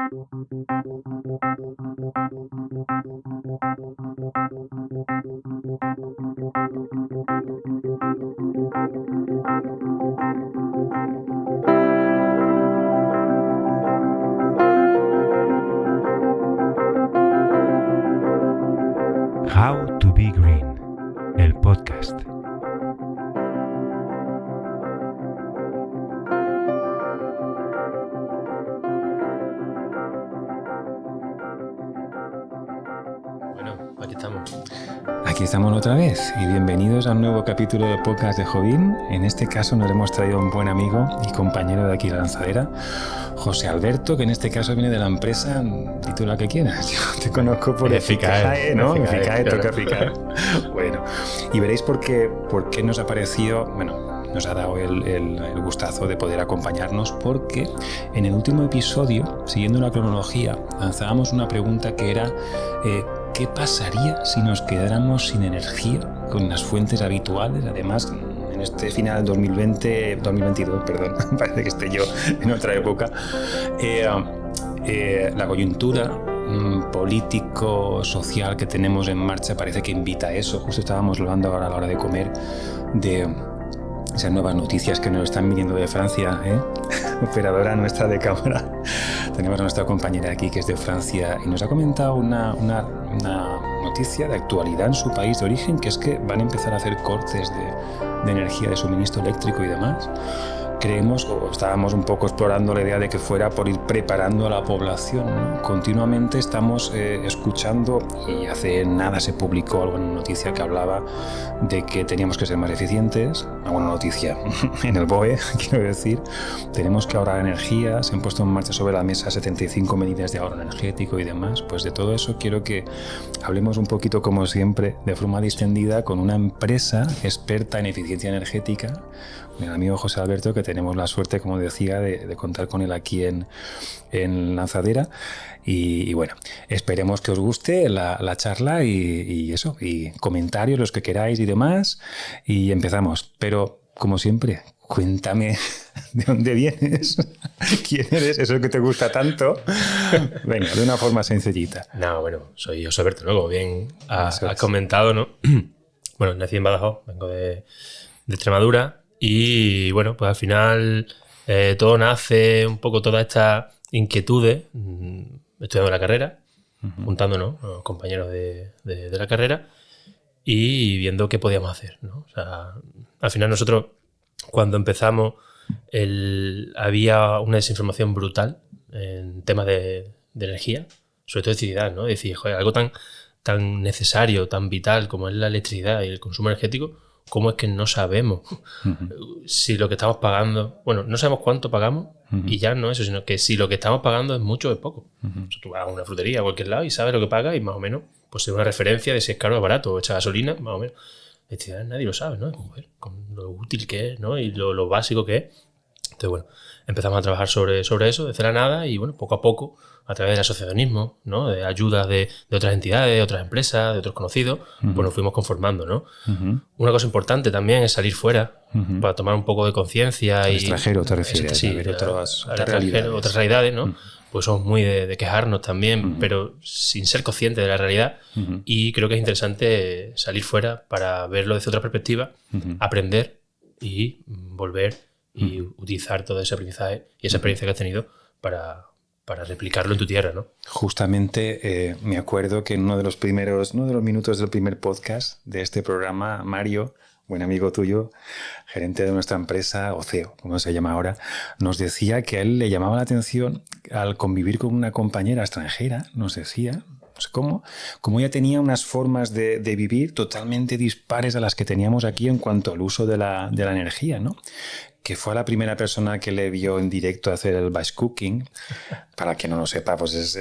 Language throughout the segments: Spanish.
How to be Green, el podcast. Bueno, aquí estamos. Aquí estamos otra vez y bienvenidos a un nuevo capítulo de podcast de Jovín. En este caso nos hemos traído un buen amigo y compañero de aquí la lanzadera, José Alberto, que en este caso viene de la empresa, di tú la que quieras. Yo te conozco por Eficae, ¿no? Eficae, claro. toca Eficae. Bueno, y veréis por qué nos ha parecido, nos ha dado el gustazo de poder acompañarnos, porque en el último episodio, siguiendo una cronología, lanzábamos una pregunta que era ¿qué pasaría si nos quedáramos sin energía con las fuentes habituales? Además, en este final 2022, parece que esté yo en otra época, la coyuntura político-social que tenemos en marcha parece que invita a eso. Justo estábamos hablando ahora a la hora de comer de esas nuevas noticias que nos están viniendo de Francia, operadora nuestra de cámara. Tenemos a nuestra compañera aquí que es de Francia y nos ha comentado una noticia de actualidad en su país de origen, que es que van a empezar a hacer cortes de energía, de suministro eléctrico y demás. Creemos, o estábamos un poco explorando la idea de que fuera por ir preparando a la población, ¿no? Continuamente estamos escuchando, y hace nada se publicó alguna noticia que hablaba de que teníamos que ser más eficientes, alguna noticia en el BOE, quiero decir, tenemos que ahorrar energía, se han puesto en marcha sobre la mesa 75 medidas de ahorro energético y demás. Pues de todo eso quiero que hablemos un poquito, como siempre, de forma distendida con una empresa experta en eficiencia energética, el amigo José Alberto, que tenemos la suerte, como decía, de contar con él aquí en Lanzadera. Y bueno, esperemos que os guste la charla y eso, y comentarios, los que queráis y demás. Y empezamos. Pero, como siempre, cuéntame de dónde vienes, quién eres, eso que te gusta tanto. Venga, de una forma sencillita. No, bueno, soy José Alberto, ¿no? Como bien has comentado, ¿no? Bueno, nací en Badajoz, vengo de Extremadura. Y bueno, pues al final todo nace un poco, todas estas inquietudes, estudiando la carrera, juntándonos los compañeros de la carrera y viendo qué podíamos hacer, ¿no? O sea, al final nosotros, cuando empezamos, había una desinformación brutal en temas de energía, sobre todo de electricidad, ¿no? Es decir, joder, algo tan necesario, tan vital como es la electricidad y el consumo energético, ¿cómo es que no sabemos si lo que estamos pagando... Bueno, no sabemos cuánto pagamos y ya no eso, sino que si lo que estamos pagando es mucho o es poco. O sea, tú vas a una frutería a cualquier lado y sabes lo que pagas y más o menos pues es una referencia de si es caro o barato o echa gasolina, más o menos. Electricidad nadie lo sabe, ¿no? Joder, con lo útil que es, ¿no? Y lo básico que es. Entonces, bueno, empezamos a trabajar sobre eso desde la nada y, bueno, poco a poco, a través del asociacionismo, ¿no? De ayudas de otras entidades, de otras empresas, de otros conocidos, pues nos fuimos conformando, ¿no? Una cosa importante también es salir fuera para tomar un poco de conciencia. Al y extranjero te refieres, sí, a ver otras realidades, ¿no? Pues somos muy de quejarnos también, pero sin ser conscientes de la realidad. Y creo que es interesante salir fuera para verlo desde otra perspectiva, aprender y volver y utilizar todo ese aprendizaje y esa experiencia que has tenido para replicarlo en tu tierra, ¿no? Justamente me acuerdo que en uno de los minutos del primer podcast de este programa, Mario, buen amigo tuyo, gerente de nuestra empresa, o CEO, como se llama ahora, nos decía que a él le llamaba la atención al convivir con una compañera extranjera, nos decía, no sé cómo ella tenía unas formas de vivir totalmente dispares a las que teníamos aquí en cuanto al uso de la energía, ¿no? Que fue la primera persona que le vio en directo hacer el batch cooking. Para quien no lo sepa, pues es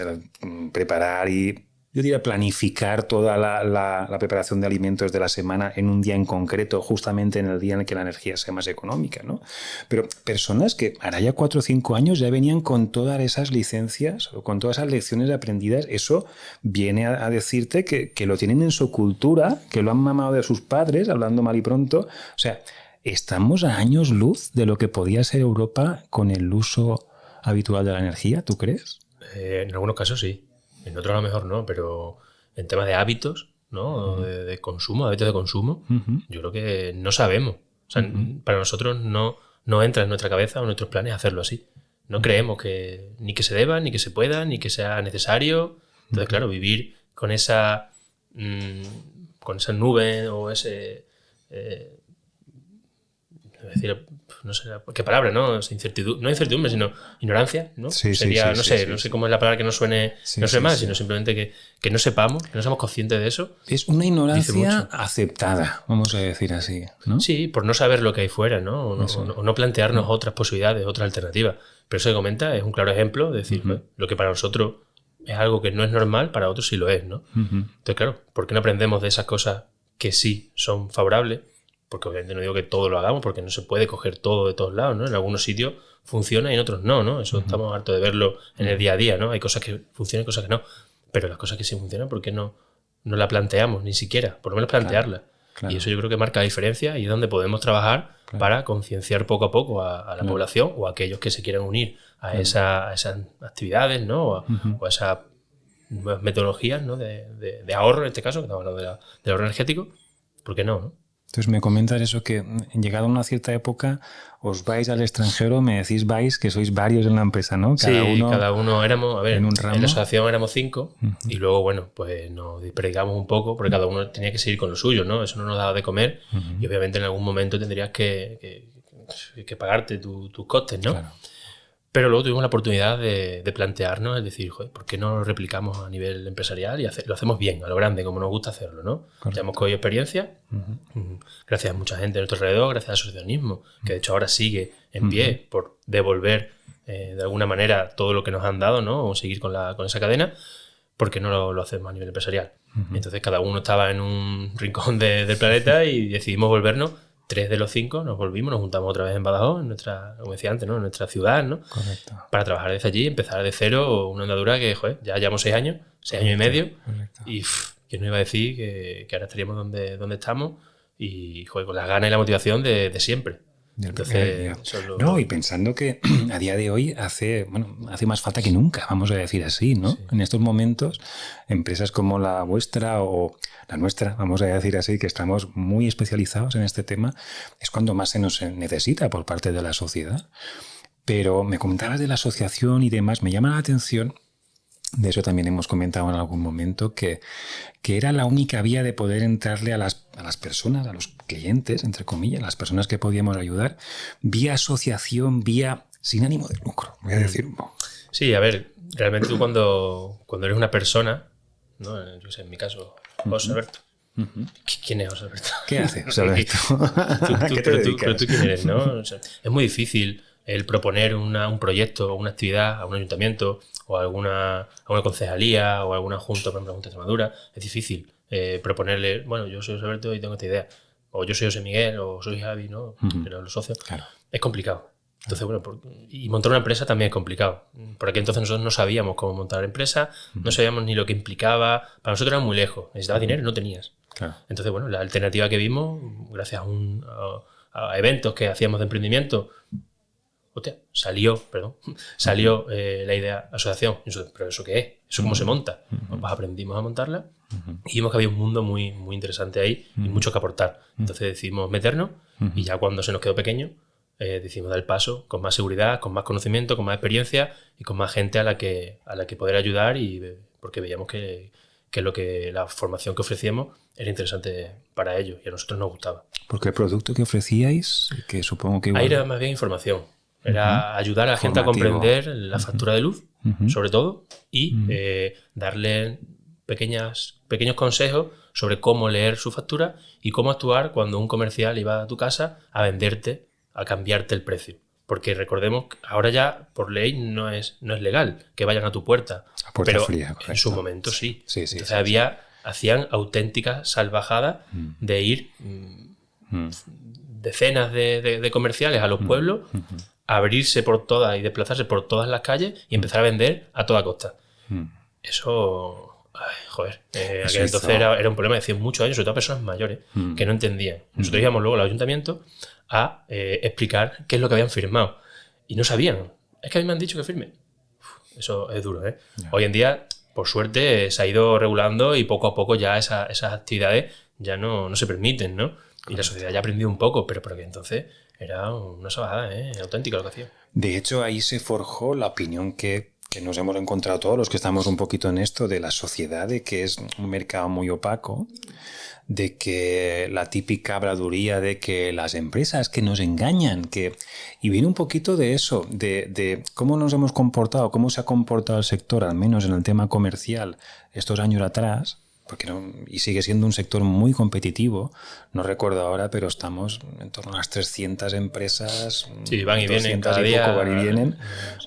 preparar y, yo diría, planificar toda la preparación de alimentos de la semana en un día en concreto, justamente en el día en el que la energía sea más económica, ¿no? Pero personas que ahora ya 4 o 5 años ya venían con todas esas licencias o con todas esas lecciones aprendidas, eso viene a decirte que lo tienen en su cultura, que lo han mamado de sus padres, hablando mal y pronto. O sea, estamos a años luz de lo que podía ser Europa con el uso habitual de la energía, ¿tú crees? En algunos casos sí, en otros a lo mejor no, pero en temas de hábitos, ¿no? De consumo, hábitos de consumo, yo creo que no sabemos. O sea, para nosotros no entra en nuestra cabeza o en nuestros planes hacerlo así. No creemos que ni que se deba, ni que se pueda, ni que sea necesario. Entonces, claro, vivir con esa nube o ese... decir, no sé qué palabra, ¿no? Incertidumbre, no incertidumbre, sino ignorancia, ¿no? Sí, sería, sí, no sí, sé, no sé cómo es la palabra que no suene mal, sino simplemente que no sepamos, que no seamos conscientes de eso. Es una ignorancia aceptada, vamos a decir así, ¿no? Sí, por no saber lo que hay fuera, ¿no? O no plantearnos otras posibilidades, otras alternativas. Pero eso que comenta es un claro ejemplo de decir, lo que para nosotros es algo que no es normal, para otros sí lo es, ¿no? Entonces, claro, ¿por qué no aprendemos de esas cosas que sí son favorables? Porque obviamente no digo que todo lo hagamos, porque no se puede coger todo de todos lados, ¿no? En algunos sitios funciona y en otros no, ¿no? Eso estamos hartos de verlo en el día a día, ¿no? Hay cosas que funcionan y cosas que no. Pero las cosas que sí funcionan, ¿por qué no la planteamos ni siquiera? Por lo menos plantearlas. Claro. Y eso yo creo que marca la diferencia y es donde podemos trabajar para concienciar poco a poco a la población o a aquellos que se quieran unir a esas actividades, ¿no? O a esas nuevas metodologías, ¿no? de ahorro, en este caso, que estamos hablando del ahorro energético. ¿Por qué no? Entonces me comentas eso, que llegado a una cierta época os vais al extranjero, me decís que sois varios en la empresa, ¿no? Cada uno éramos, a ver, en la asociación éramos 5 y luego, bueno, pues nos predicamos un poco porque cada uno tenía que seguir con lo suyo, ¿no? Eso no nos daba de comer y obviamente en algún momento tendrías que pagarte tus costes, ¿no? Claro. Pero luego tuvimos la oportunidad de plantearnos, es decir, joder, ¿por qué no lo replicamos a nivel empresarial y lo hacemos bien, a lo grande, como nos gusta hacerlo, ¿no? Ya hemos cogido experiencia, gracias a mucha gente a nuestro alrededor, gracias al asociacionismo, que de hecho ahora sigue en pie por devolver de alguna manera todo lo que nos han dado, ¿no? O seguir con esa cadena, ¿por qué no lo hacemos a nivel empresarial? Entonces cada uno estaba en un rincón del planeta y decidimos volvernos. 3 de los 5 nos volvimos, nos juntamos otra vez en Badajoz, como decía antes, ¿no? En nuestra ciudad, ¿no? Correcto. Para trabajar desde allí, empezar de cero, una andadura que, joder, ya llevamos 6 años y medio. Correcto. Y ¿quién nos iba a decir que ahora estaríamos donde estamos? Y, joder, con las ganas y la motivación de siempre. Entonces, No, y pensando que a día de hoy hace más falta que nunca, vamos a decir así, ¿no? Sí. En estos momentos, empresas como la vuestra o la nuestra, vamos a decir así, que estamos muy especializados en este tema, es cuando más se nos necesita por parte de la sociedad. Pero me comentabas de la asociación y demás, me llama la atención, de eso también hemos comentado en algún momento, que era la única vía de poder entrarle a las personas, a los clientes, entre comillas, las personas que podíamos ayudar, vía asociación, vía sin ánimo de lucro, voy a decir. Sí, a ver, realmente tú cuando eres una persona, ¿no? Yo sé, en mi caso, José Alberto. ¿Quién es José Alberto? ¿Qué hace José Alberto? pero tú quién eres, ¿no? O sea, es muy difícil el proponer un proyecto o una actividad a un ayuntamiento o a una concejalía o a alguna junta, por ejemplo, la Junta de Extremadura. Es difícil proponerle, bueno, yo soy José Alberto y tengo esta idea. O yo soy José Miguel o soy Javi, ¿no? Pero los socios. Claro. Es complicado. Entonces, bueno, y montar una empresa también es complicado. Por aquel entonces nosotros no sabíamos cómo montar empresa, no sabíamos ni lo que implicaba. Para nosotros era muy lejos. Necesitabas dinero y no tenías. Claro. Entonces, bueno, la alternativa que vimos, gracias a eventos que hacíamos de emprendimiento, salió la idea asociación. ¿Pero eso qué es? ¿Eso cómo se monta? Pues aprendimos a montarla y vimos que había un mundo muy, muy interesante ahí y mucho que aportar. Entonces decidimos meternos y ya cuando se nos quedó pequeño decidimos dar el paso con más seguridad, con más conocimiento, con más experiencia y con más gente a la que poder ayudar, porque veíamos que la formación que ofrecíamos era interesante para ellos y a nosotros nos gustaba. Porque el producto que ofrecíais, que supongo que igual... Ahí era más bien información. Era ayudar a la gente a comprender la factura de luz, sobre todo, y darle pequeños consejos sobre cómo leer su factura y cómo actuar cuando un comercial iba a tu casa a venderte, a cambiarte el precio. Porque recordemos que ahora ya, por ley, no es legal que vayan a tu puerta. A puerta pero fría, correcto. En su momento sí. Entonces sí. Hacían auténticas salvajadas de ir decenas de comerciales a los pueblos, abrirse por todas y desplazarse por todas las calles y empezar a vender a toda costa. Eso... aquel entonces era un problema de hace muchos años, sobre todo a personas mayores que no entendían. Nosotros íbamos luego al ayuntamiento a explicar qué es lo que habían firmado y no sabían. Es que a mí me han dicho que firme. Eso es duro, ¿eh? Ya. Hoy en día, por suerte, se ha ido regulando y poco a poco ya esas actividades ya no se permiten, ¿no? Y la sociedad ya ha aprendido un poco, pero porque entonces era una salvajada, auténtica lo que hacía. De hecho, ahí se forjó la opinión que nos hemos encontrado todos los que estamos un poquito en esto de la sociedad, de que es un mercado muy opaco, de que la típica habladuría de que las empresas que nos engañan, y viene un poquito de eso, de cómo nos hemos comportado, cómo se ha comportado el sector, al menos en el tema comercial, estos años atrás, porque y sigue siendo un sector muy competitivo. No recuerdo ahora, pero estamos en torno a unas 300 empresas. Sí, van y vienen cada y día. Poco, van y vienen,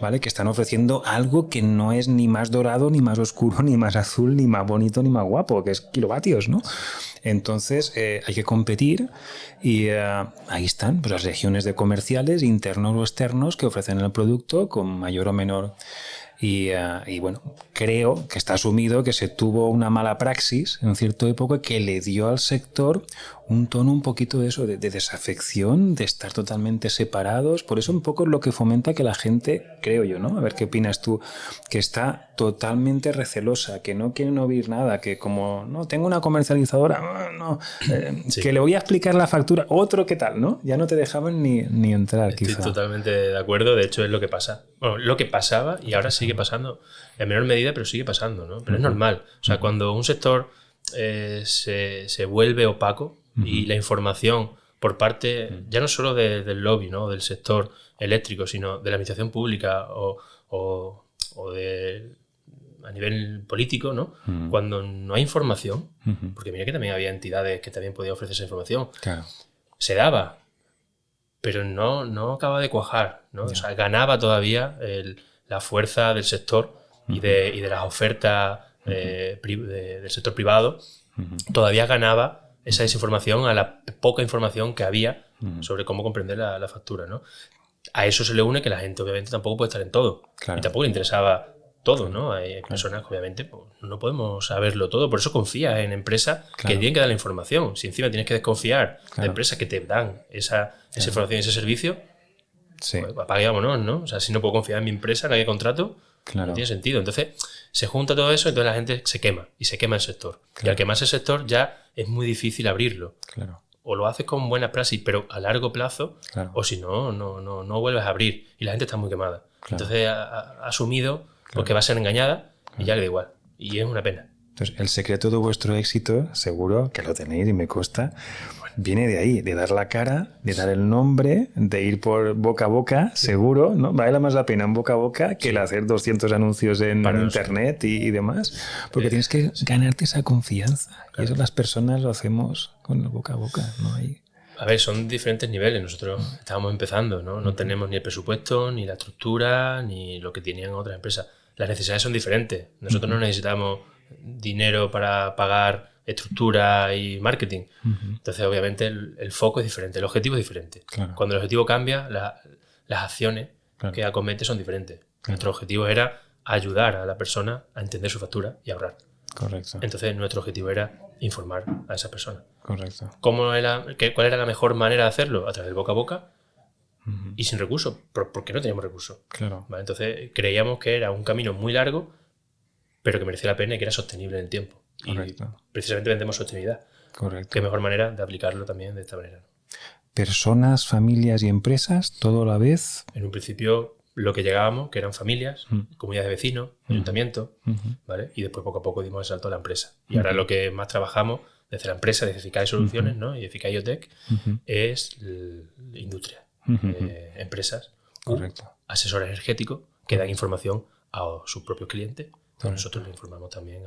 ¿vale? Que están ofreciendo algo que no es ni más dorado, ni más oscuro, ni más azul, ni más bonito, ni más guapo, que es kilovatios, ¿no? Entonces hay que competir y ahí están pues, las regiones de comerciales, internos o externos, que ofrecen el producto con mayor o menor. Y bueno, creo que está asumido que se tuvo una mala praxis en cierta época que le dio al sector un tono un poquito de eso, de desafección, de estar totalmente separados. Por eso un poco es lo que fomenta que la gente, creo yo, ¿no? A ver qué opinas tú, que está totalmente recelosa, que no quieren oír nada, que como, no, tengo una comercializadora, sí. Que le voy a explicar la factura, otro qué tal, ¿no? Ya no te dejaban ni entrar, Estoy quizá. totalmente de acuerdo, de hecho es lo que pasa. Bueno, lo que pasaba y ahora sigue pasando, en menor medida, pero sigue pasando, ¿no? Pero es normal. O sea, cuando un sector se vuelve opaco y la información por parte, ya no solo del lobby, ¿no? Del sector eléctrico, sino de la administración pública o a nivel político, ¿no? Cuando no hay información, porque mira que también había entidades que también podían ofrecer esa información, claro. Se daba, pero no acaba de cuajar, ¿no? O sea, ganaba todavía la fuerza del sector y de las ofertas del sector privado, todavía ganaba esa desinformación a la poca información que había sobre cómo comprender la factura, ¿no? A eso se le une que la gente obviamente tampoco puede estar en todo, claro. Y tampoco le interesaba todo, ¿no? Hay personas que obviamente pues, no podemos saberlo todo, por eso confías en empresas que tienen que dar la información. Si encima tienes que desconfiar de empresas que te dan esa información y ese servicio, pues apague y vámonos, ¿no? O sea, si no puedo confiar en mi empresa, en la que contrato, no tiene sentido. Entonces se junta todo eso, entonces la gente se quema y se quema el sector. Y al quemarse el sector ya es muy difícil abrirlo. O lo haces con buenas praxis, pero a largo plazo, o si no vuelves a abrir y la gente está muy quemada. Entonces ha asumido porque va a ser engañada y ya le da igual. Y es una pena. Entonces, el secreto de vuestro éxito, seguro que lo tenéis y me consta, viene de ahí, de dar la cara, de dar el nombre, de ir por boca a boca, seguro, ¿no? Vale más la pena en boca a boca que el hacer 200 anuncios en internet y demás, porque tienes que ganarte esa confianza. Y eso las personas lo hacemos con el boca a boca, ¿no? A ver, son diferentes niveles. Nosotros estábamos empezando, ¿no? No tenemos ni el presupuesto, ni la estructura, ni lo que tenían otras empresas. Las necesidades son diferentes. Nosotros no necesitamos dinero para pagar estructura y marketing. Entonces, obviamente, el foco es diferente, el objetivo es diferente. Cuando el objetivo cambia, las acciones que acomete son diferentes. Nuestro objetivo era ayudar a la persona a entender su factura y ahorrar. Correcto. Entonces, nuestro objetivo era informar a esa persona. Correcto. ¿Cuál era la mejor manera de hacerlo? A través del boca a boca y sin recursos, porque no teníamos recursos. Claro. ¿Vale? Entonces, creíamos que era un camino muy largo, pero que merecía la pena y que era sostenible en el tiempo. Correcto. Y precisamente vendemos sostenibilidad. Correcto. Qué mejor manera de aplicarlo también de esta manera. Personas, familias y empresas, todo a la vez. En un principio, lo que llegábamos, que eran familias, comunidades de vecinos, ayuntamientos, ¿vale? Y después poco a poco dimos el salto a la empresa. Y ahora lo que más trabajamos desde la empresa, desde Eficai Soluciones, ¿no? Y Eficai IoTech, es la industria, empresas, asesor energético que dan información a sus propios clientes. Nosotros le informamos también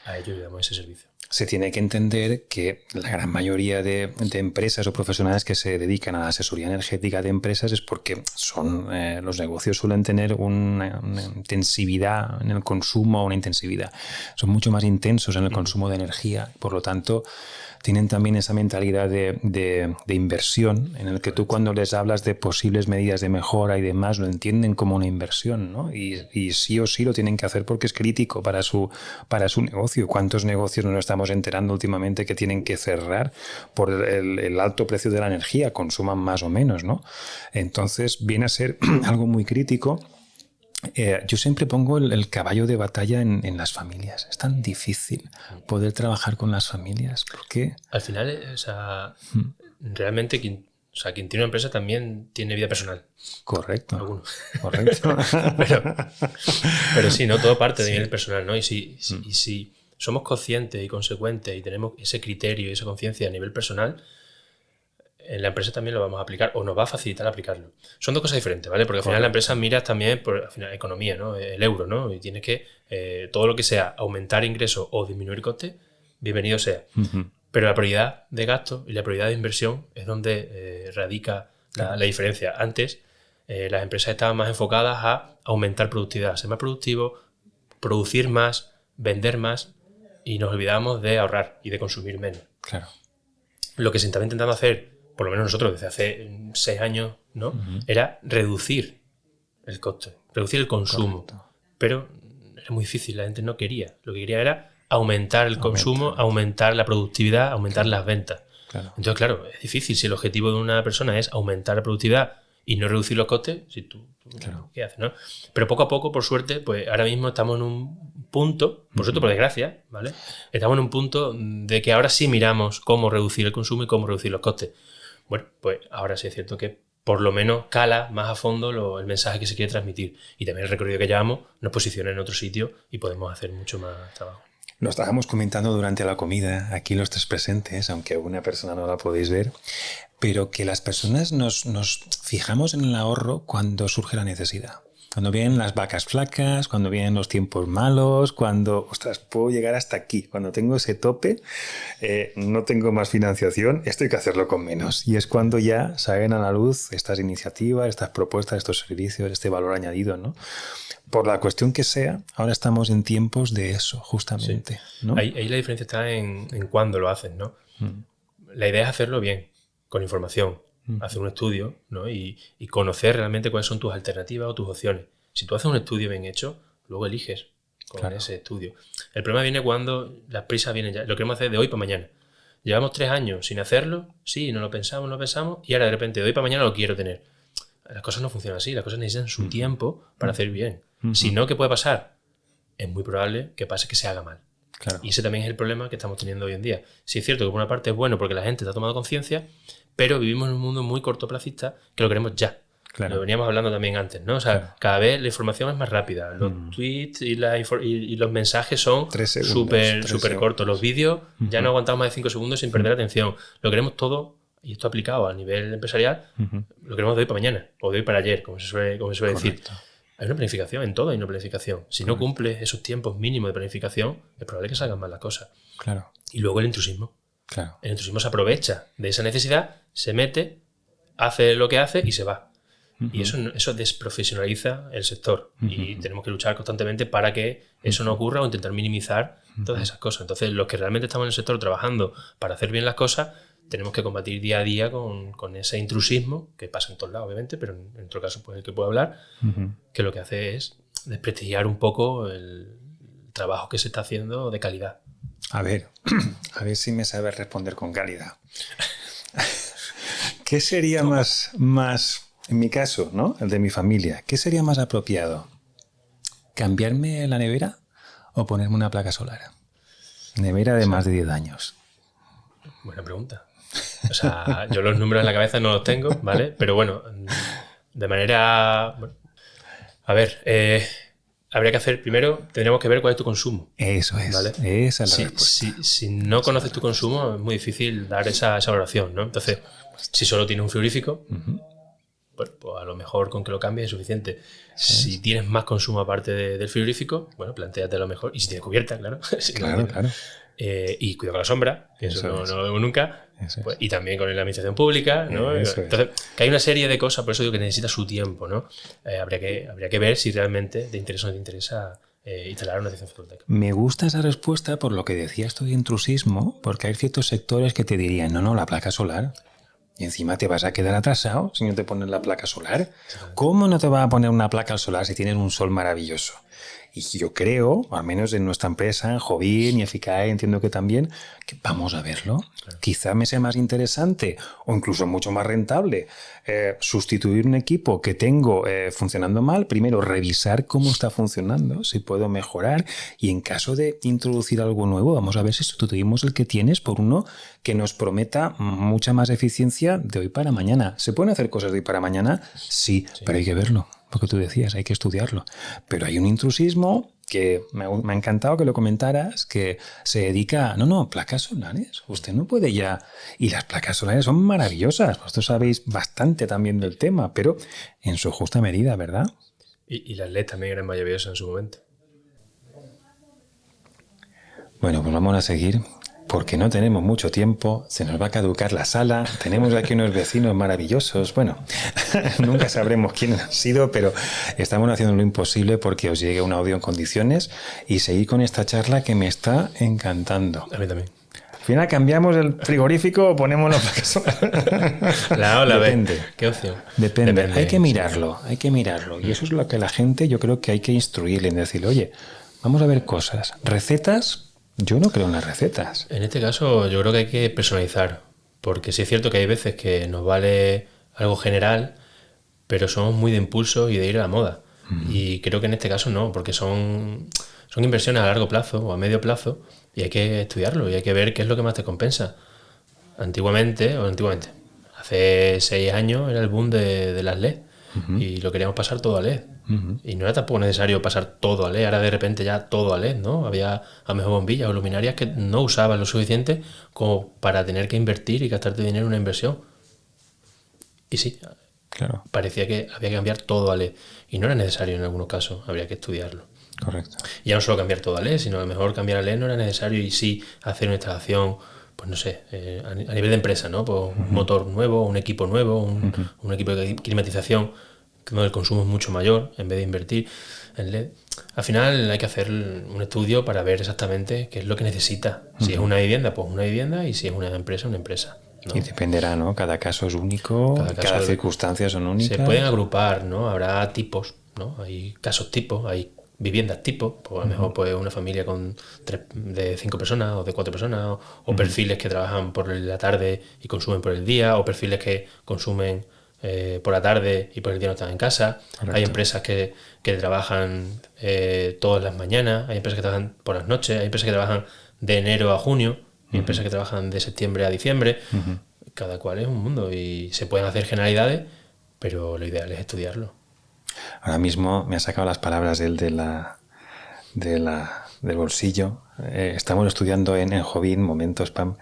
a ellos y damos ese servicio. Se tiene que entender que la gran mayoría de empresas o profesionales que se dedican a la asesoría energética de empresas es porque los negocios suelen tener una intensividad en el consumo, son mucho más intensos en el consumo de energía, por lo tanto tienen también esa mentalidad de inversión en el que tú cuando les hablas de posibles medidas de mejora y demás lo entienden como una inversión, ¿no? Y sí o sí lo tienen que hacer porque es crítico para su negocio. ¿Cuántos negocios nos estamos enterando últimamente que tienen que cerrar por el alto precio de la energía, consuman más o menos, ¿no? Entonces viene a ser algo muy crítico. Yo siempre pongo el caballo de batalla en las familias. Es tan difícil poder trabajar con las familias. ¿Por qué? Al final, o sea, realmente quien tiene una empresa también tiene vida personal. Correcto. Algunos. Correcto. pero sí, ¿no? Todo parte de nivel personal, ¿no? Y si somos conscientes y consecuentes y tenemos ese criterio y esa conciencia a nivel personal, en la empresa también lo vamos a aplicar o nos va a facilitar aplicarlo. Son dos cosas diferentes, ¿vale? Porque al final la empresa mira también por al final, economía, ¿no? El euro, ¿no? Y tienes que, todo lo que sea aumentar ingresos o disminuir costes, bienvenido sea. Pero la prioridad de gasto y la prioridad de inversión es donde radica la diferencia. Antes, las empresas estaban más enfocadas a aumentar productividad, ser más productivo, producir más, vender más, y nos olvidábamos de ahorrar y de consumir menos. Claro. Lo que se estaba intentando hacer, por lo menos nosotros desde hace 6 años, ¿no? Era reducir el coste, reducir el consumo. Correcto. Pero era muy difícil, la gente no quería. Lo que quería era aumentar el consumo, aumentar la productividad, aumentar las ventas. Claro. Entonces, claro, es difícil. Si el objetivo de una persona es aumentar la productividad y no reducir los costes, si tú claro. ¿Qué haces, no? Pero poco a poco, por suerte, pues ahora mismo estamos en un punto, por suerte, por desgracia, ¿vale? Estamos en un punto de que ahora sí miramos cómo reducir el consumo y cómo reducir los costes. Bueno, pues ahora sí es cierto que por lo menos cala más a fondo el mensaje que se quiere transmitir. Y también el recorrido que llevamos nos posiciona en otro sitio y podemos hacer mucho más trabajo. Lo estábamos comentando durante la comida, aquí los tres presentes, aunque una persona no la podéis ver, pero que las personas nos fijamos en el ahorro cuando surge la necesidad. Cuando vienen las vacas flacas, cuando vienen los tiempos malos, cuando, ostras, puedo llegar hasta aquí. Cuando tengo ese tope, no tengo más financiación, esto hay que hacerlo con menos. Y es cuando ya salen a la luz estas iniciativas, estas propuestas, estos servicios, este valor añadido, ¿no? Por la cuestión que sea, ahora estamos en tiempos de eso, justamente. Sí. ¿No? Ahí la diferencia está en cuándo lo haces, ¿no? La idea es hacerlo bien, con información. Hacer un estudio, ¿no? Y conocer realmente cuáles son tus alternativas o tus opciones. Si tú haces un estudio bien hecho, luego eliges con ese estudio. El problema viene cuando las prisas vienen ya. Lo queremos hacer de hoy para mañana. Llevamos 3 años sin hacerlo, sí, no lo pensamos, y ahora de repente de hoy para mañana lo quiero tener. Las cosas no funcionan así, las cosas necesitan su tiempo para hacer bien. Si no, ¿qué puede pasar? Es muy probable que pase que se haga mal. Claro. Y ese también es el problema que estamos teniendo hoy en día. Sí es cierto que por una parte es bueno porque la gente está tomando conciencia, pero vivimos en un mundo muy cortoplacista que lo queremos ya. Claro. Lo veníamos hablando también antes, ¿no? O sea, cada vez la información es más rápida. Los tweets y los mensajes son súper cortos. Los vídeos ya no aguantamos más de 5 segundos sin perder atención. Lo queremos todo, y esto aplicado a nivel empresarial, lo queremos de hoy para mañana o de hoy para ayer, como se suele decir. Hay una planificación, en todo hay una planificación. Si no cumples esos tiempos mínimos de planificación, es probable que salgan mal las cosas. Claro. Y luego el intrusismo. Claro. El intrusismo se aprovecha de esa necesidad, se mete, hace lo que hace y se va. Y eso desprofesionaliza el sector. Y tenemos que luchar constantemente para que eso no ocurra o intentar minimizar todas esas cosas. Entonces, los que realmente estamos en el sector trabajando para hacer bien las cosas, tenemos que combatir día a día con ese intrusismo, que pasa en todos lados, obviamente, pero en otro caso, pues el que puedo hablar, que lo que hace es desprestigiar un poco el trabajo que se está haciendo de calidad. A ver si me sabes responder con calidad. ¿Qué sería más, en mi caso, ¿no? El de mi familia, ¿qué sería más apropiado? ¿Cambiarme la nevera o ponerme una placa solar? Nevera de más de 10 años. Buena pregunta. O sea, yo los números en la cabeza no los tengo, ¿vale? Pero bueno, de manera... Bueno, a ver, habría que hacer... Primero, tendríamos que ver cuál es tu consumo. Eso es, ¿vale? Esa es la respuesta. Si no conoces tu consumo, es muy difícil dar esa valoración, ¿no? Entonces, si solo tienes un frigorífico, bueno, pues a lo mejor con que lo cambies es suficiente. Si tienes más consumo aparte del frigorífico, bueno, plantéate a lo mejor. Y si tienes cubierta, claro. Claro. Y cuidado con la sombra, que eso no lo vemos nunca. Pues, y también con la administración pública, ¿no? Entonces, que hay una serie de cosas, por eso digo que necesita su tiempo, ¿no? Habría que ver si realmente te interesa o no te interesa instalar una estación fotovoltaica. Me gusta esa respuesta por lo que decías tú de intrusismo, porque hay ciertos sectores que te dirían, no, la placa solar. Y encima te vas a quedar atrasado si no te pones la placa solar. ¿Cómo no te va a poner una placa solar si tienes un sol maravilloso? Y yo creo, al menos en nuestra empresa, en Jovin y Eficae, entiendo que también, que vamos a verlo. Claro. Quizá me sea más interesante o incluso mucho más rentable sustituir un equipo que tengo funcionando mal. Primero, revisar cómo está funcionando, si puedo mejorar, y en caso de introducir algo nuevo, vamos a ver si sustituimos el que tienes por uno que nos prometa mucha más eficiencia de hoy para mañana. ¿Se pueden hacer cosas de hoy para mañana? Sí, pero hay que verlo. Lo que tú decías, hay que estudiarlo. Pero hay un intrusismo que me ha encantado que lo comentaras, que se dedica a, placas solares. Usted no puede ya... Y las placas solares son maravillosas. Vosotros sabéis bastante también del tema, pero en su justa medida, ¿verdad? Y las LED también eran maravillosas en su momento. Bueno, pues vamos a seguir. Porque no tenemos mucho tiempo, se nos va a caducar la sala, tenemos aquí unos vecinos maravillosos. Bueno, nunca sabremos quiénes han sido, pero estamos haciendo lo imposible porque os llegue un audio en condiciones y seguir con esta charla que me está encantando. A mí también. Al final cambiamos el frigorífico o ponemos los placas. La ola, depende. ¿Qué opción? Depende. Hay que mirarlo. Y eso es lo que la gente, yo creo que hay que instruirle, en decirle, oye, vamos a ver cosas. Recetas. Yo no creo en las recetas. En este caso yo creo que hay que personalizar, porque sí es cierto que hay veces que nos vale algo general, pero somos muy de impulso y de ir a la moda. Y creo que en este caso no, porque son inversiones a largo plazo o a medio plazo y hay que estudiarlo y hay que ver qué es lo que más te compensa. Antiguamente, hace 6 años era el boom de las LED y lo queríamos pasar todo a LED. Y no era tampoco necesario pasar todo a LED, ahora de repente ya todo a LED, ¿no? Había a lo mejor bombillas o luminarias que no usaban lo suficiente como para tener que invertir y gastarte dinero en una inversión. Y sí, claro, parecía que había que cambiar todo a LED. Y no era necesario en algunos casos, habría que estudiarlo. Correcto. Y ya no solo cambiar todo a LED, sino a lo mejor cambiar a LED no era necesario y sí hacer una instalación, pues no sé, a nivel de empresa, ¿no? Pues un motor nuevo, un equipo nuevo, un equipo de climatización, donde el consumo es mucho mayor, en vez de invertir en LED. Al final hay que hacer un estudio para ver exactamente qué es lo que necesita. Si es una vivienda, pues una vivienda, y si es una empresa, ¿no? Y dependerá, ¿no? Cada caso es único, cada circunstancia son únicas. Se pueden agrupar, ¿no? Habrá tipos, ¿no? Hay casos tipos, hay viviendas tipo, pues a lo mejor pues una familia de 5 personas o de 4 personas, o perfiles que trabajan por la tarde y consumen por el día, o perfiles que consumen por la tarde y por el día no están en casa. Correcto. Hay empresas que trabajan todas las mañanas, hay empresas que trabajan por las noches, hay empresas que trabajan de enero a junio, hay empresas que trabajan de septiembre a diciembre. Cada cual es un mundo y se pueden hacer generalidades, pero lo ideal es estudiarlo. Ahora mismo me ha sacado las palabras del bolsillo. Estamos estudiando en Jovin, momento spam,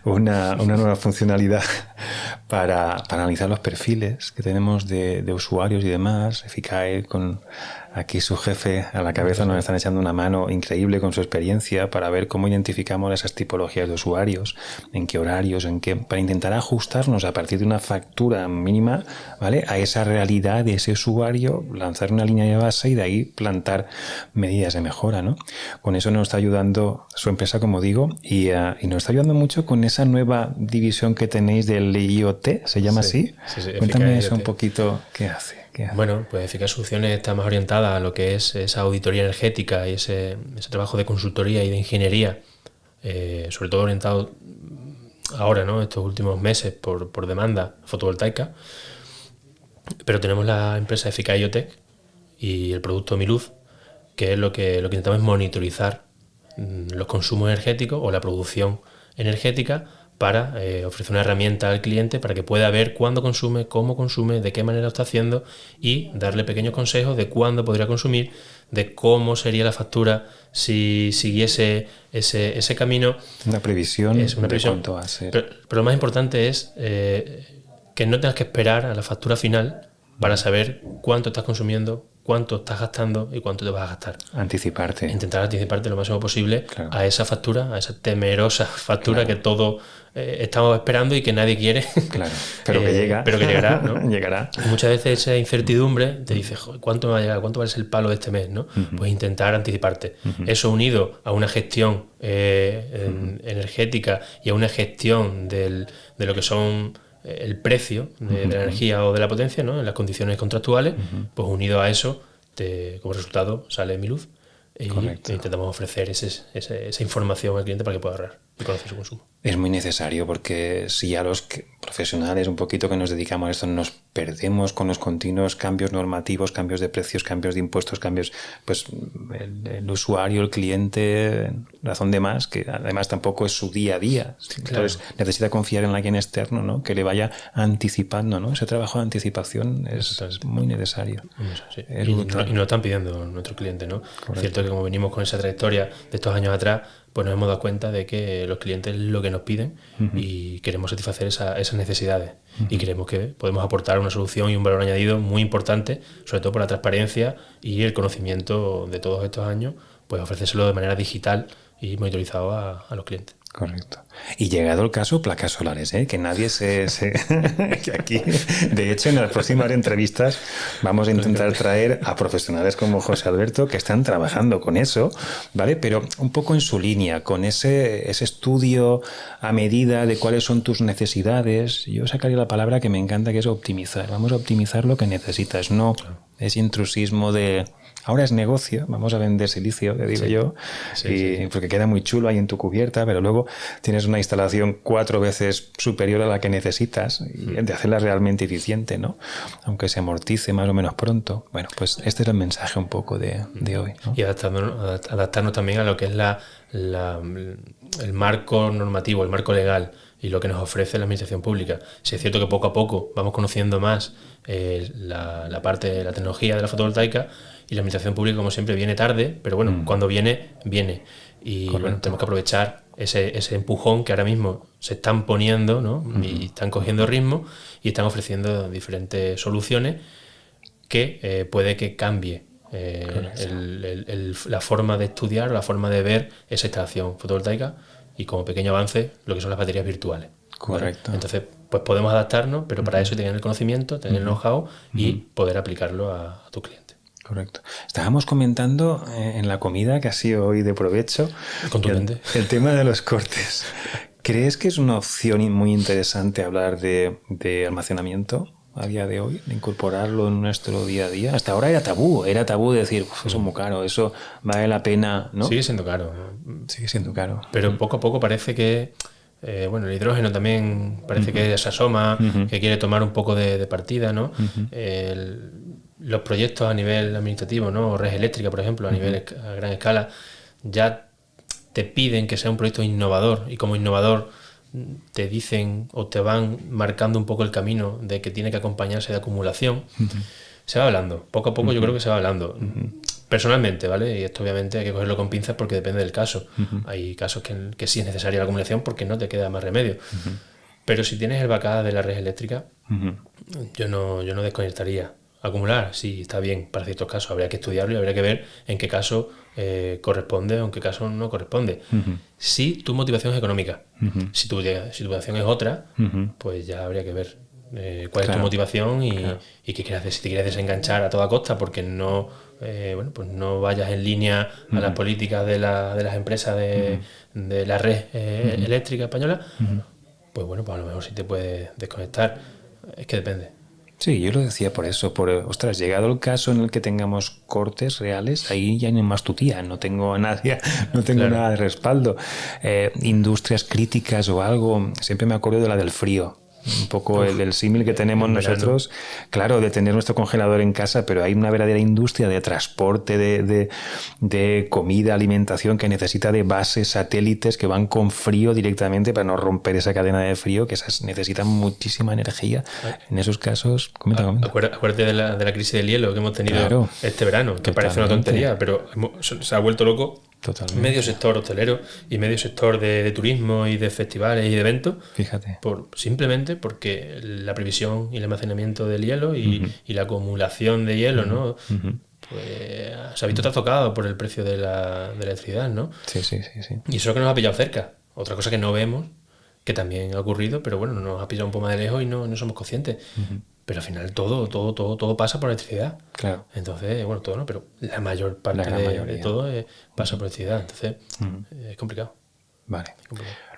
una nueva funcionalidad para analizar los perfiles que tenemos de usuarios y demás. Eficae, con aquí su jefe a la cabeza, nos están echando una mano increíble con su experiencia para ver cómo identificamos esas tipologías de usuarios, en qué horarios, para intentar ajustarnos a partir de una factura mínima, ¿vale?, a esa realidad de ese usuario, lanzar una línea de base y de ahí plantar medidas de mejora, ¿no? Con eso nos está ayudando su empresa, como digo, y nos está ayudando mucho con esa nueva división que tenéis del IoT, ¿se llama así? Sí, Cuéntame eso un poquito, ¿qué hace? Bueno, pues Eficae Soluciones está más orientada a lo que es esa auditoría energética y ese trabajo de consultoría y de ingeniería, sobre todo orientado ahora, ¿no?, estos últimos meses por demanda fotovoltaica. Pero tenemos la empresa Eficae IoTech y el producto MiLuz, que es lo que intentamos es monitorizar los consumos energéticos o la producción energética para ofrecer una herramienta al cliente para que pueda ver cuándo consume, cómo consume, de qué manera lo está haciendo y darle pequeños consejos de cuándo podría consumir, de cómo sería la factura si siguiese ese camino. Una previsión, es una previsión de cuánto va a ser. Pero lo más importante es que no tengas que esperar a la factura final para saber cuánto estás consumiendo, cuánto estás gastando y cuánto te vas a gastar. Anticiparte. Intentar anticiparte lo máximo posible, claro, a esa factura, a esa temerosa factura, claro, que todos estamos esperando y que nadie quiere. Claro, pero que llega. Pero que llegará, ¿no? Llegará. Y muchas veces esa incertidumbre te dice, ¿cuánto me va a llegar? ¿Cuánto va a ser el palo de este mes? ¿No? Pues intentar anticiparte. Eso unido a una gestión energética y a una gestión de lo que son el precio de la energía o de la potencia, ¿no?, en las condiciones contractuales, pues unido a eso, como resultado sale MiLuz, y intentamos ofrecer esa información al cliente para que pueda ahorrar y conocer su consumo. Es muy necesario porque si ya los profesionales un poquito que nos dedicamos a esto nos perdemos con los continuos cambios normativos, cambios de precios, cambios de impuestos, cambios, pues el usuario, el cliente, razón de más, que además tampoco es su día a día. Entonces necesita confiar en alguien externo, ¿no? Que le vaya anticipando, ¿no? Ese trabajo de anticipación es muy necesario. Sí. Y nos están pidiendo nuestro cliente, ¿no? Es cierto que como venimos con esa trayectoria de estos años atrás, pues nos hemos dado cuenta de que los clientes es lo que nos piden y queremos satisfacer esas necesidades y creemos que podemos aportar una solución y un valor añadido muy importante, sobre todo por la transparencia y el conocimiento de todos estos años, pues ofrecérselo de manera digital y monitorizado a los clientes. Correcto. Y llegado el caso, placas solares, ¿eh? Que nadie que aquí, de hecho, en las próximas entrevistas vamos a intentar traer a profesionales como José Alberto que están trabajando con eso, ¿vale? Pero un poco en su línea, con ese estudio a medida de cuáles son tus necesidades. Yo sacaría la palabra que me encanta, que es optimizar. Vamos a optimizar lo que necesitas, no ese intrusismo de... Ahora es negocio, vamos a vender silicio, que digo yo, porque queda muy chulo ahí en tu cubierta, pero luego tienes una instalación 4 veces superior a la que necesitas y de hacerla realmente eficiente, ¿no? Aunque se amortice más o menos pronto. Bueno, pues este es el mensaje un poco de hoy, ¿no? Y adaptarnos también a lo que es el marco normativo, el marco legal y lo que nos ofrece la administración pública. Si es cierto que poco a poco vamos conociendo más la parte de la tecnología de la fotovoltaica, y la administración pública, como siempre, viene tarde, pero bueno, cuando viene. Y bueno, tenemos que aprovechar ese empujón que ahora mismo se están poniendo, ¿no? Y están cogiendo ritmo y están ofreciendo diferentes soluciones que puede que cambie la forma de estudiar o la forma de ver esa instalación fotovoltaica y como pequeño avance lo que son las baterías virtuales. Correcto. ¿Vale? Entonces, pues podemos adaptarnos, pero para eso tener el conocimiento, tener el know-how y poder aplicarlo a tu cliente. Correcto. Estábamos comentando en la comida, que ha sido hoy de provecho, el tema de los cortes. ¿Crees que es una opción muy interesante hablar de almacenamiento a día de hoy, de incorporarlo en nuestro día a día? Hasta ahora era tabú decir, eso es muy caro, eso vale la pena, ¿no? Sigue siendo caro. Sigue siendo caro. Pero poco a poco parece que, el hidrógeno también parece que se asoma, que quiere tomar un poco de partida, ¿no? Los proyectos a nivel administrativo, ¿no? Red eléctrica, por ejemplo, a gran escala, ya te piden que sea un proyecto innovador y como innovador te dicen o te van marcando un poco el camino de que tiene que acompañarse de acumulación. Se va hablando, poco a poco yo creo que se va hablando. Personalmente, ¿vale? Y esto obviamente hay que cogerlo con pinzas porque depende del caso. Hay casos que sí es necesaria la acumulación porque no te queda más remedio. Pero si tienes el backup de la red eléctrica, yo no desconectaría. Acumular, sí, está bien para ciertos casos. Habría que estudiarlo y habría que ver en qué caso corresponde o en qué caso no corresponde. Si tu motivación es económica, si tu motivación es otra, pues ya habría que ver cuál es tu motivación y qué quieres hacer. Si te quieres desenganchar a toda costa porque no vayas en línea a las políticas de las empresas de la red eléctrica española, pues bueno, pues a lo mejor sí te puedes desconectar. Es que depende. Sí, yo lo decía por eso, llegado el caso en el que tengamos cortes reales, ahí ya no hay más tutía, no tengo a nadie, no tengo nada de respaldo. Industrias críticas o algo, siempre me acuerdo de la del frío. Un poco el símil que tenemos nosotros, claro, de tener nuestro congelador en casa, pero hay una verdadera industria de transporte, de comida, alimentación, que necesita de bases, satélites que van con frío directamente para no romper esa cadena de frío, que esas necesitan muchísima energía. En esos casos, comenta. Acuérdate de la crisis del hielo que hemos tenido este verano, que parece una tontería, pero se ha vuelto loco. Totalmente. Medio sector hotelero y medio sector de turismo y de festivales y de eventos. Fíjate. Simplemente porque la previsión y el almacenamiento del hielo y la acumulación de hielo, ¿no? Pues se ha visto trastocado por el precio de la electricidad, ¿no? Sí. Y eso es lo que nos ha pillado cerca. Otra cosa que no vemos, que también ha ocurrido, pero bueno, nos ha pillado un poco más de lejos y no somos conscientes. Pero al final todo pasa por electricidad. Claro. Entonces, bueno, todo no, pero la mayor parte de todo pasa por electricidad. Entonces, es complicado. Vale.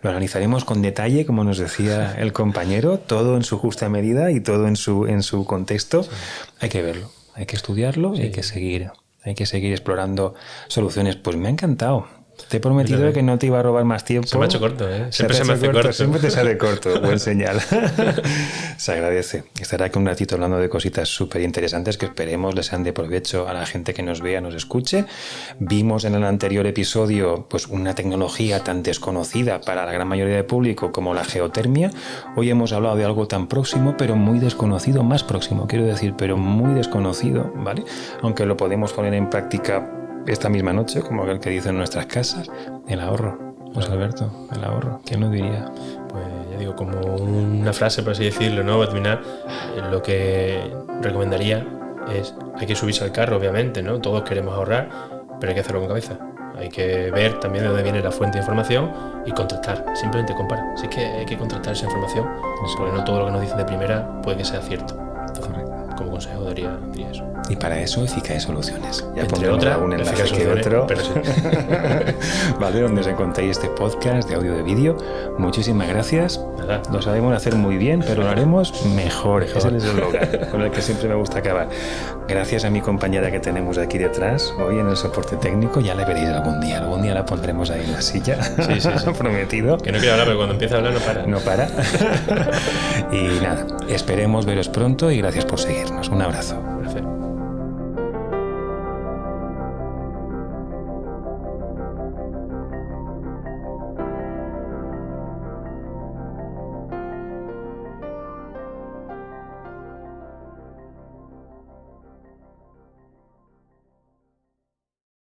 Lo analizaremos con detalle, como nos decía el compañero, todo en su justa medida y todo en su contexto. Sí. Hay que verlo, hay que estudiarlo y hay que seguir Hay que seguir explorando soluciones. Pues me ha encantado. Te he prometido que no te iba a robar más tiempo. Se me ha hecho corto, ¿eh? Siempre se me hace corto. Siempre te sale corto. Buen señal. Se agradece. Estaré aquí un ratito hablando de cositas súper interesantes que esperemos les sean de provecho a la gente que nos vea, nos escuche. Vimos en el anterior episodio pues una tecnología tan desconocida para la gran mayoría del público como la geotermia. Hoy hemos hablado de algo tan próximo, pero muy desconocido, más próximo, quiero decir, pero muy desconocido, ¿vale? Aunque lo podemos poner en práctica esta misma noche, como el que dicen en nuestras casas, el ahorro. Pues Alberto, el ahorro, ¿quién lo diría? Pues ya digo, como una frase, por así decirlo, ¿no? Para terminar, lo que recomendaría es, hay que subirse al carro, obviamente, ¿no? Todos queremos ahorrar, pero hay que hacerlo con cabeza. Hay que ver también de dónde viene la fuente de información y contrastar. Simplemente compara. Así que hay que contrastar esa información, porque no todo lo que nos dicen de primera puede que sea cierto. Entonces, como consejo diría eso. Y para eso Eficae Soluciones. Ya entre otras, un enlace que otro. Pero sí. Vale, donde os encontréis este podcast de audio de vídeo. Muchísimas gracias. Nada. Lo sabemos hacer muy bien, pero lo haremos mejor. Ese es el eslogan con el que siempre me gusta acabar. Gracias a mi compañera que tenemos aquí detrás, hoy en el soporte técnico. Ya la veréis algún día. Algún día la pondremos ahí en la silla. Sí. Prometido. Que no quiero hablar, pero cuando empieza a hablar no para. No para. Y nada, esperemos veros pronto y gracias por seguirnos. Un abrazo.